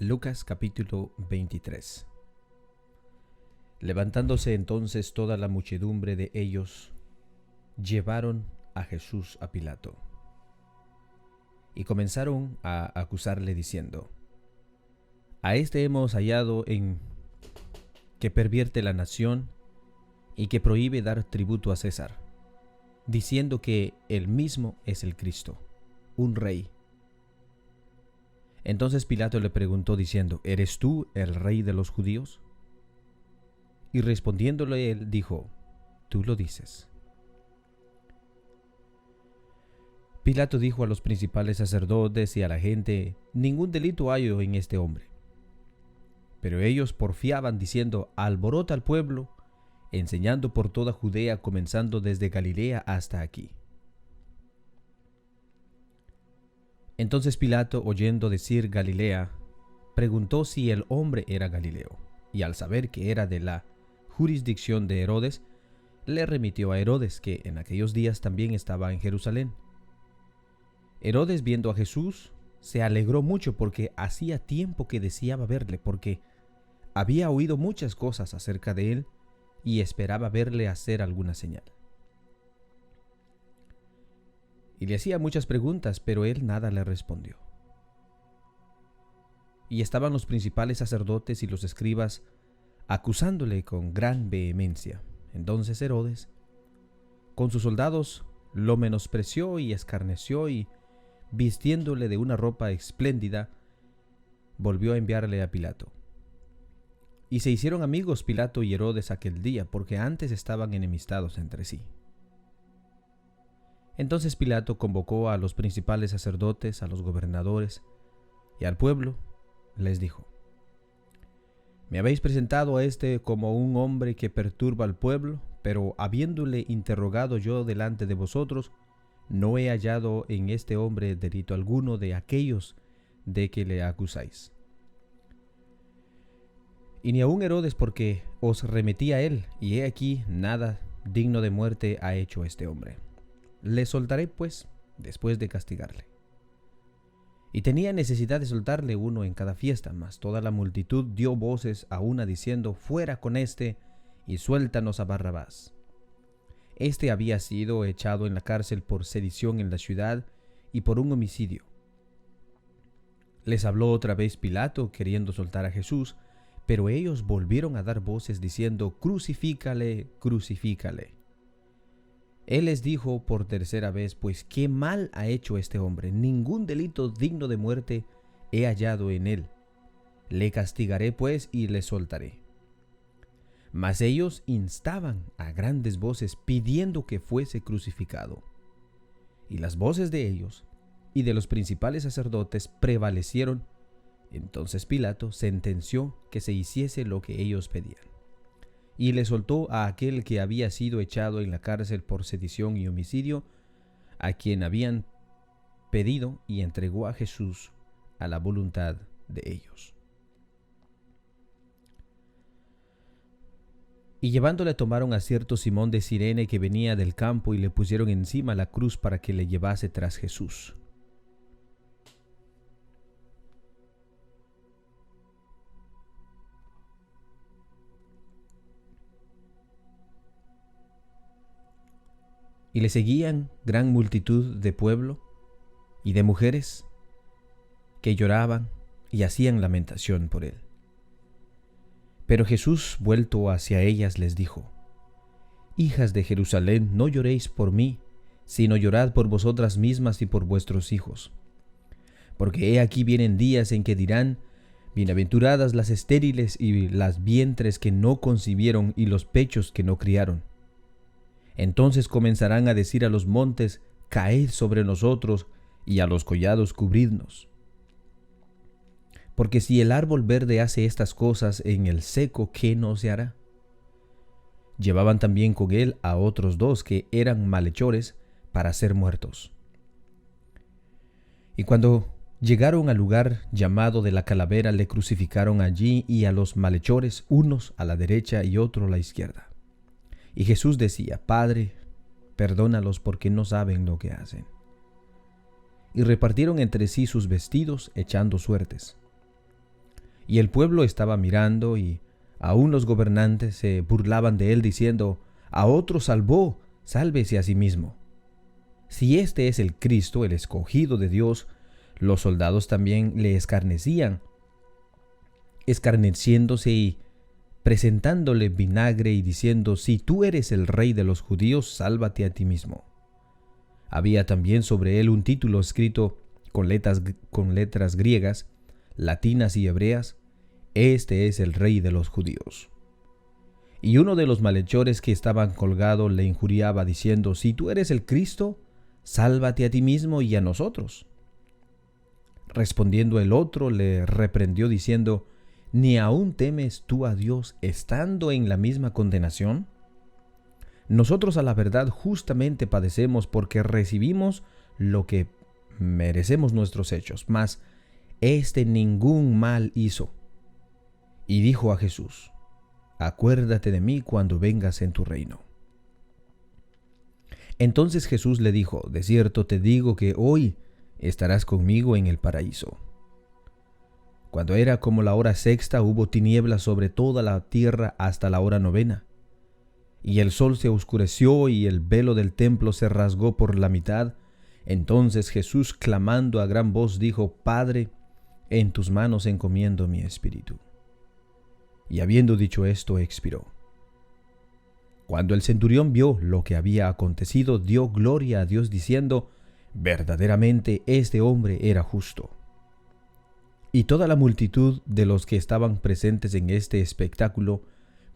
Lucas capítulo 23. Levantándose entonces toda la muchedumbre de ellos, llevaron a Jesús a Pilato y comenzaron a acusarle diciendo: a este hemos hallado en que pervierte la nación y que prohíbe dar tributo a César, diciendo que él mismo es el Cristo, un rey. Entonces Pilato le preguntó diciendo: ¿eres tú el rey de los judíos? Y respondiéndole él dijo: tú lo dices. Pilato dijo a los principales sacerdotes y a la gente: ningún delito hallo en este hombre. Pero ellos porfiaban diciendo: alborota al pueblo, enseñando por toda Judea, comenzando desde Galilea hasta aquí. Entonces Pilato, oyendo decir Galilea, preguntó si el hombre era Galileo, y al saber que era de la jurisdicción de Herodes, le remitió a Herodes, que en aquellos días también estaba en Jerusalén. Herodes, viendo a Jesús, se alegró mucho porque hacía tiempo que deseaba verle, porque había oído muchas cosas acerca de él y esperaba verle hacer alguna señal. Y le hacía muchas preguntas, pero él nada le respondió. Y estaban los principales sacerdotes y los escribas acusándole con gran vehemencia. Entonces Herodes, con sus soldados, lo menospreció y escarneció, y vistiéndole de una ropa espléndida, volvió a enviarle a Pilato. Y se hicieron amigos Pilato y Herodes aquel día, porque antes estaban enemistados entre sí. Entonces Pilato convocó a los principales sacerdotes, a los gobernadores y al pueblo. Les dijo: me habéis presentado a este como un hombre que perturba al pueblo, pero habiéndole interrogado yo delante de vosotros, no he hallado en este hombre delito alguno de aquellos de que le acusáis. Y ni aun Herodes, porque os remití a él, y he aquí nada digno de muerte ha hecho este hombre. Le soltaré pues después de castigarle. Y tenía necesidad de soltarle uno en cada fiesta, mas toda la multitud dio voces a una diciendo: fuera con éste y suéltanos a Barrabás. Este había sido echado en la cárcel por sedición en la ciudad y por un homicidio. Les habló otra vez Pilato, queriendo soltar a Jesús, pero ellos volvieron a dar voces diciendo: crucifícale, crucifícale. Él les dijo por tercera vez: pues qué mal ha hecho este hombre, ningún delito digno de muerte he hallado en él. Le castigaré pues y le soltaré. Mas ellos instaban a grandes voces pidiendo que fuese crucificado. Y las voces de ellos y de los principales sacerdotes prevalecieron. Entonces Pilato sentenció que se hiciese lo que ellos pedían. Y le soltó a aquel que había sido echado en la cárcel por sedición y homicidio, a quien habían pedido, y entregó a Jesús a la voluntad de ellos. Y llevándole tomaron a cierto Simón de Cirene que venía del campo, y le pusieron encima la cruz para que le llevase tras Jesús. Y le seguían gran multitud de pueblo y de mujeres que lloraban y hacían lamentación por él. Pero Jesús, vuelto hacia ellas, les dijo: hijas de Jerusalén, no lloréis por mí, sino llorad por vosotras mismas y por vuestros hijos. Porque he aquí vienen días en que dirán: bienaventuradas las estériles y las vientres que no concibieron y los pechos que no criaron. Entonces comenzarán a decir a los montes: caed sobre nosotros, y a los collados cubridnos. Porque si el árbol verde hace estas cosas en el seco, ¿qué no se hará? Llevaban también con él a otros dos que eran malhechores para ser muertos. Y cuando llegaron al lugar llamado de la Calavera, le crucificaron allí, y a los malhechores, unos a la derecha y otro a la izquierda. Y Jesús decía: Padre, perdónalos porque no saben lo que hacen. Y repartieron entre sí sus vestidos, echando suertes. Y el pueblo estaba mirando, y aún los gobernantes se burlaban de él, diciendo: a otro salvó, sálvese a sí mismo. Si este es el Cristo, el escogido de Dios. Los soldados también le escarnecían, escarneciéndose y presentándole vinagre y diciendo: si tú eres el rey de los judíos, sálvate a ti mismo. Había también sobre él un título escrito con letras griegas, latinas y hebreas: este es el rey de los judíos. Y uno de los malhechores que estaban colgados le injuriaba diciendo: si tú eres el Cristo, sálvate a ti mismo y a nosotros. Respondiendo el otro le reprendió diciendo: ¿ni aún temes tú a Dios estando en la misma condenación? Nosotros a la verdad justamente padecemos porque recibimos lo que merecemos nuestros hechos, mas éste ningún mal hizo. Y dijo a Jesús: acuérdate de mí cuando vengas en tu reino. Entonces Jesús le dijo: de cierto te digo que hoy estarás conmigo en el paraíso. Cuando era como la hora sexta, hubo tinieblas sobre toda la tierra hasta la hora novena. Y el sol se oscureció y el velo del templo se rasgó por la mitad. Entonces Jesús, clamando a gran voz, dijo: Padre, en tus manos encomiendo mi espíritu. Y habiendo dicho esto, expiró. Cuando el centurión vio lo que había acontecido, dio gloria a Dios diciendo: verdaderamente este hombre era justo. Y toda la multitud de los que estaban presentes en este espectáculo,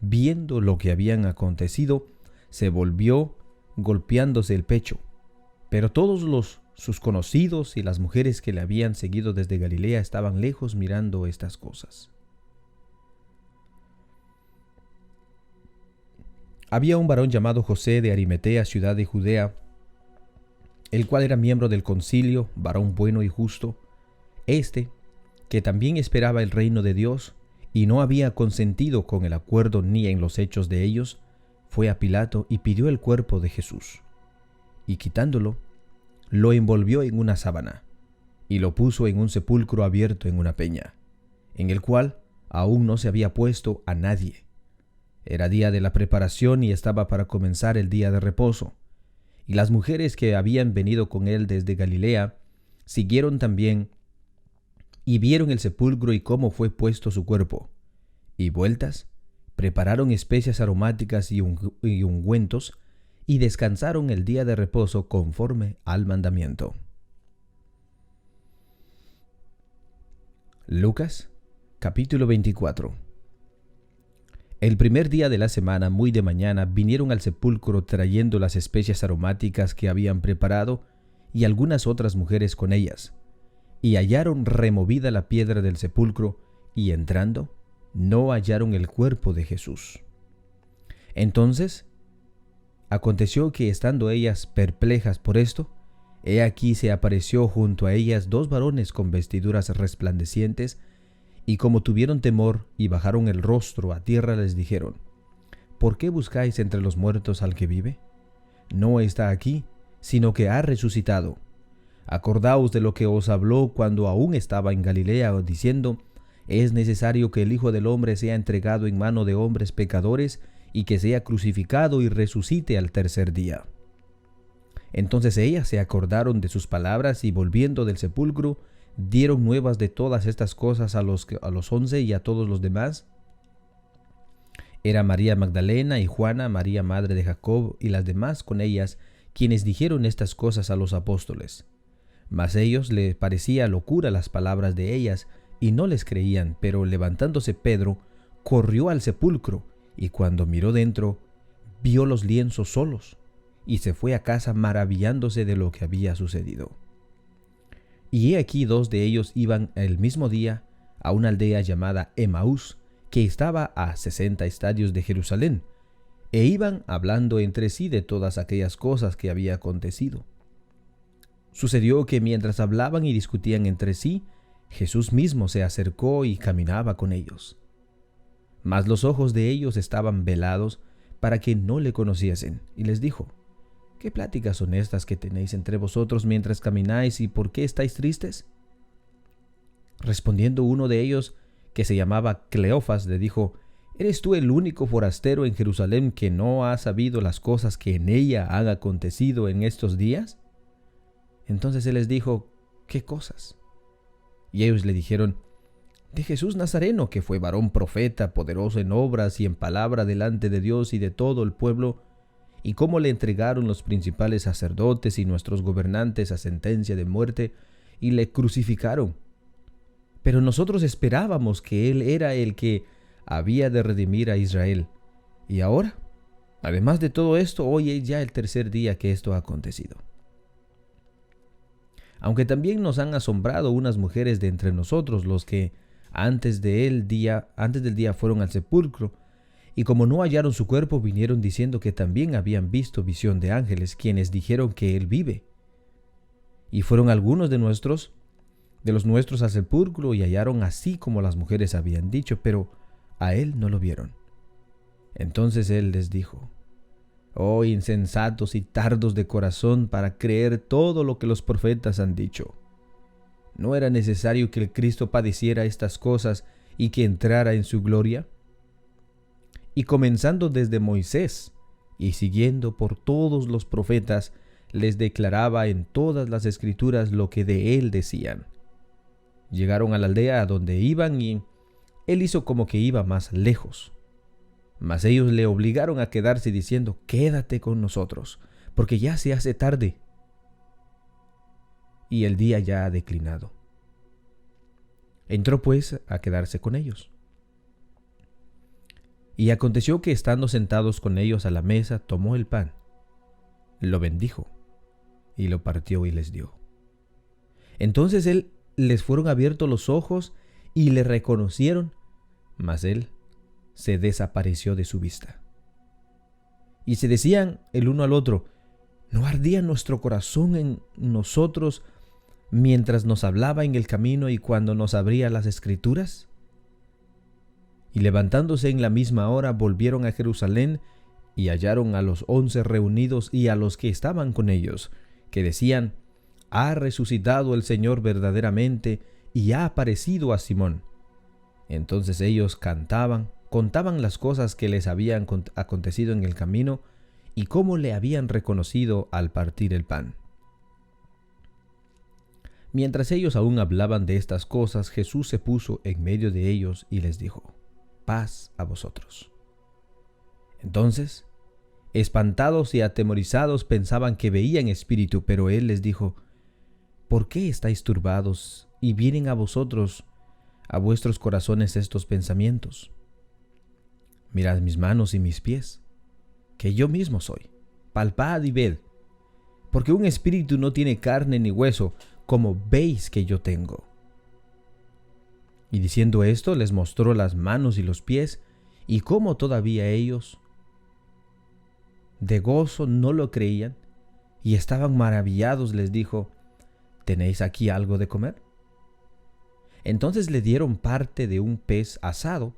viendo lo que habían acontecido, se volvió golpeándose el pecho. Pero todos sus conocidos y las mujeres que le habían seguido desde Galilea estaban lejos mirando estas cosas. Había un varón llamado José de Arimatea, ciudad de Judea, el cual era miembro del concilio, varón bueno y justo, que también esperaba el reino de Dios, y no había consentido con el acuerdo ni en los hechos de ellos, fue a Pilato y pidió el cuerpo de Jesús. Y quitándolo, lo envolvió en una sábana, y lo puso en un sepulcro abierto en una peña, en el cual aún no se había puesto a nadie. Era día de la preparación y estaba para comenzar el día de reposo. Y las mujeres que habían venido con él desde Galilea siguieron también y vieron el sepulcro y cómo fue puesto su cuerpo. Y vueltas, prepararon especias aromáticas y ungüentos, y descansaron el día de reposo conforme al mandamiento. Lucas, capítulo 24. El primer día de la semana, muy de mañana, vinieron al sepulcro trayendo las especias aromáticas que habían preparado, y algunas otras mujeres con ellas. Y hallaron removida la piedra del sepulcro, y entrando, no hallaron el cuerpo de Jesús. Entonces, aconteció que estando ellas perplejas por esto, he aquí se apareció junto a ellas dos varones con vestiduras resplandecientes, y como tuvieron temor y bajaron el rostro a tierra, les dijeron: ¿por qué buscáis entre los muertos al que vive? No está aquí, sino que ha resucitado. Acordaos de lo que os habló cuando aún estaba en Galilea, diciendo: es necesario que el Hijo del Hombre sea entregado en mano de hombres pecadores, y que sea crucificado y resucite al tercer día. Entonces ellas se acordaron de sus palabras, y volviendo del sepulcro, dieron nuevas de todas estas cosas a los 11 y a todos los demás. Era María Magdalena y Juana, María madre de Jacob, y las demás con ellas, quienes dijeron estas cosas a los apóstoles. Mas ellos les parecía locura las palabras de ellas, y no les creían. Pero levantándose Pedro, corrió al sepulcro, y cuando miró dentro, vio los lienzos solos, y se fue a casa maravillándose de lo que había sucedido. Y he aquí dos de ellos iban el mismo día a una aldea llamada Emaús, que estaba a 60 estadios de Jerusalén, e iban hablando entre sí de todas aquellas cosas que había acontecido. Sucedió que mientras hablaban y discutían entre sí, Jesús mismo se acercó y caminaba con ellos. Mas los ojos de ellos estaban velados para que no le conociesen, y les dijo: ¿qué pláticas son estas que tenéis entre vosotros mientras camináis, y por qué estáis tristes? Respondiendo uno de ellos, que se llamaba Cleofas, le dijo: ¿Eres tú el único forastero en Jerusalén que no ha sabido las cosas que en ella han acontecido en estos días? Entonces él les dijo: ¿Qué cosas? Y ellos le dijeron: de Jesús Nazareno, que fue varón profeta, poderoso en obras y en palabra delante de Dios y de todo el pueblo, y cómo le entregaron los principales sacerdotes y nuestros gobernantes a sentencia de muerte, y le crucificaron. Pero nosotros esperábamos que él era el que había de redimir a Israel. Y ahora, además de todo esto, hoy es ya el tercer día que esto ha acontecido. Aunque también nos han asombrado unas mujeres de entre nosotros, los que antes del día fueron al sepulcro, y como no hallaron su cuerpo, vinieron diciendo que también habían visto visión de ángeles, quienes dijeron que él vive. Y fueron algunos de los nuestros al sepulcro y hallaron así como las mujeres habían dicho, pero a él no lo vieron. Entonces él les dijo: oh insensatos y tardos de corazón para creer todo lo que los profetas han dicho. ¿No era necesario que el Cristo padeciera estas cosas y que entrara en su gloria? Y comenzando desde Moisés y siguiendo por todos los profetas, les declaraba en todas las escrituras lo que de él decían. Llegaron a la aldea a donde iban y él hizo como que iba más lejos. Mas ellos le obligaron a quedarse diciendo: quédate con nosotros, porque ya se hace tarde y el día ya ha declinado. Entró pues a quedarse con ellos. Y aconteció que estando sentados con ellos a la mesa, tomó el pan, lo bendijo y lo partió y les dio. Entonces él les fueron abiertos los ojos y le reconocieron, mas él se desapareció de su vista. Y se decían el uno al otro: ¿no ardía nuestro corazón en nosotros mientras nos hablaba en el camino y cuando nos abría las escrituras? Y levantándose en la misma hora, volvieron a Jerusalén y hallaron a los 11 reunidos y a los que estaban con ellos, que decían: ha resucitado el Señor verdaderamente y ha aparecido a Simón. Entonces ellos contaban las cosas que les habían acontecido en el camino y cómo le habían reconocido al partir el pan. Mientras ellos aún hablaban de estas cosas, Jesús se puso en medio de ellos y les dijo: paz a vosotros. Entonces, espantados y atemorizados, pensaban que veían espíritu, pero él les dijo: ¿por qué estáis turbados y vienen a vuestros corazones estos pensamientos? Mirad mis manos y mis pies, que yo mismo soy. Palpad y ved, porque un espíritu no tiene carne ni hueso, como veis que yo tengo. Y diciendo esto, les mostró las manos y los pies, y como todavía ellos de gozo no lo creían y estaban maravillados, les dijo: ¿tenéis aquí algo de comer? Entonces le dieron parte de un pez asado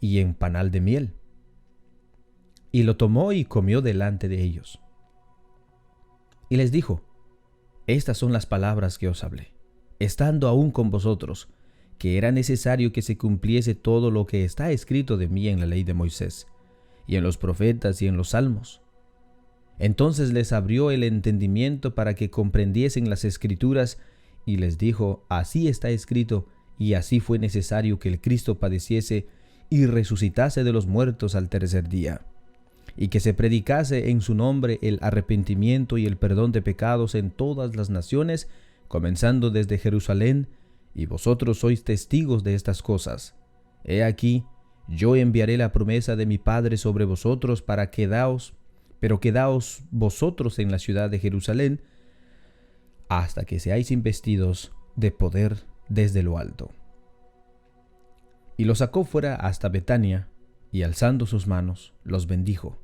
y en panal de miel, y lo tomó y comió delante de ellos. Y les dijo: estas son las palabras que os hablé, estando aún con vosotros, que era necesario que se cumpliese todo lo que está escrito de mí en la ley de Moisés, y en los profetas y en los salmos. Entonces les abrió el entendimiento para que comprendiesen las escrituras, y les dijo: así está escrito, y así fue necesario que el Cristo padeciese y resucitase de los muertos al tercer día, y que se predicase en su nombre el arrepentimiento y el perdón de pecados en todas las naciones, comenzando desde Jerusalén, y vosotros sois testigos de estas cosas. He aquí, yo enviaré la promesa de mi Padre sobre vosotros, pero quedaos vosotros en la ciudad de Jerusalén, hasta que seáis investidos de poder desde lo alto. Y los sacó fuera hasta Betania, y alzando sus manos, los bendijo.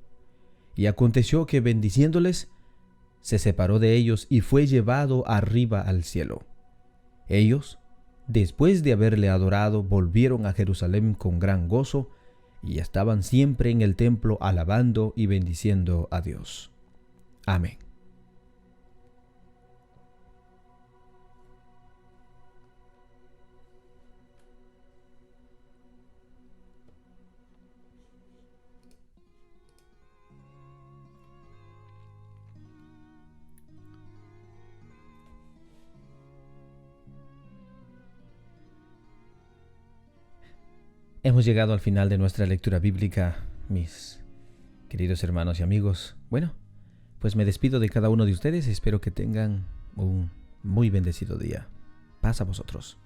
Y aconteció que bendiciéndoles, se separó de ellos y fue llevado arriba al cielo. Ellos, después de haberle adorado, volvieron a Jerusalén con gran gozo, y estaban siempre en el templo alabando y bendiciendo a Dios. Amén. Hemos llegado al final de nuestra lectura bíblica, mis queridos hermanos y amigos. Bueno, pues me despido de cada uno de ustedes. Espero que tengan un muy bendecido día. Paz a vosotros.